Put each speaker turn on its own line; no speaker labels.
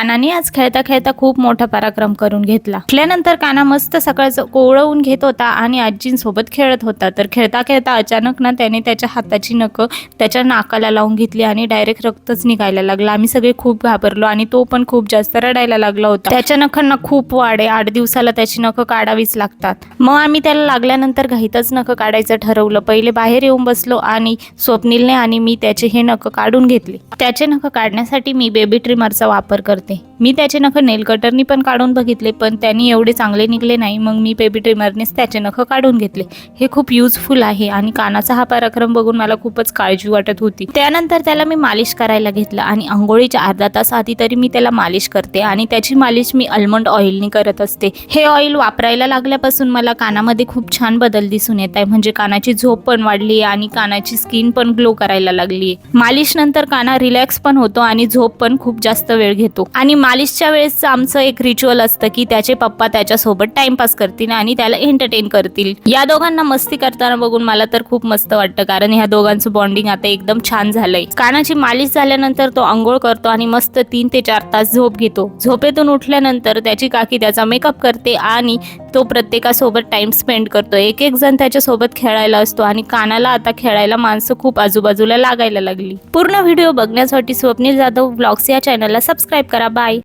कानाने आज खेळता खेळता खूप मोठा पराक्रम करून घेतला। उठल्यानंतर काना मस्त सकाळचं कोवळवून घेत होता आणि आजींसोबत खेळत होता। तर खेळता खेळता अचानक ना त्याने त्याच्या हाताची नखं त्याच्या नाकाला लावून घेतली आणि डायरेक्ट रक्तच निघायला लागला। आम्ही सगळे खूप घाबरलो आणि तो पण खूप जास्त रडायला लागला होता। त्याच्या नखांना खूप वाढ आहे, 8 दिवसाला त्याची नखं काढावीच लागतात। मग आम्ही त्याला लागल्यानंतर घाईतच नखं काढायचं ठरवलं। पहिले बाहेर येऊन बसलो आणि स्वप्नीलने आणि मी त्याचे हे नखं काढून घेतले। त्याचे नखं काढण्यासाठी मी बेबी ट्रिमरचा वापर करते। मी त्याचे नखं नेल कटरनी पण काढून बघितले, पण त्यांनी एवढे चांगले निघले नाही। मग मी बेबी ट्रिमरनेच त्याचे नखं काढून घेतले। हे खूप युजफुल आहे आणि कानाचा हा पराक्रम बघून मला खूपच काळजी वाटत होती। त्यानंतर त्याला मी मालिश करायला घेतलं आणि अंघोळीच्या अर्धा तास आधी तरी मी त्याला मालिश करते आणि त्याची मालिश मी आल्मंड ऑइलनी करत असते। हे ऑइल वापरायला लागल्यापासून मला कानामध्ये खूप छान बदल दिसून येत आहे। म्हणजे कानाची झोप पण वाढली आणि कानाची स्किन पण ग्लो करायला लागली। मालिश नंतर काना रिलॅक्स पण होतो आणि झोप पण खूप जास्त वेळ घेतो। आणि मालिशच्या वेळेस आमचं एक रिच्युअल असतं की त्याचे पप्पा त्याच्यासोबत टाइमपास करतील आणि त्याला एंटरटेन करतील। या दोघांना मस्ती करताना बघून मला तर खूप मस्त वाटतं, कारण ह्या दोघांचं बॉन्डिंग आता एकदम छान झालंय। कानाची मालिश झाल्यानंतर तो अंघोळ करतो आणि मस्त 3 ते 4 तास झोप घेतो। झोपेतून उठल्यानंतर त्याची काकी त्याचा मेकअप करते आणि तो प्रत्येकासोबत टाइम स्पेंड करतो। एक एक जण त्याच्यासोबत खेळायला असतो आणि कानाला आता खेळायला माणसं खूप आजूबाजूला लागायला लागली। पूर्ण व्हिडिओ बघण्यासाठी स्वप्नील जाधव व्लॉग्स या चॅनलला सबस्क्राईब करा। बाय।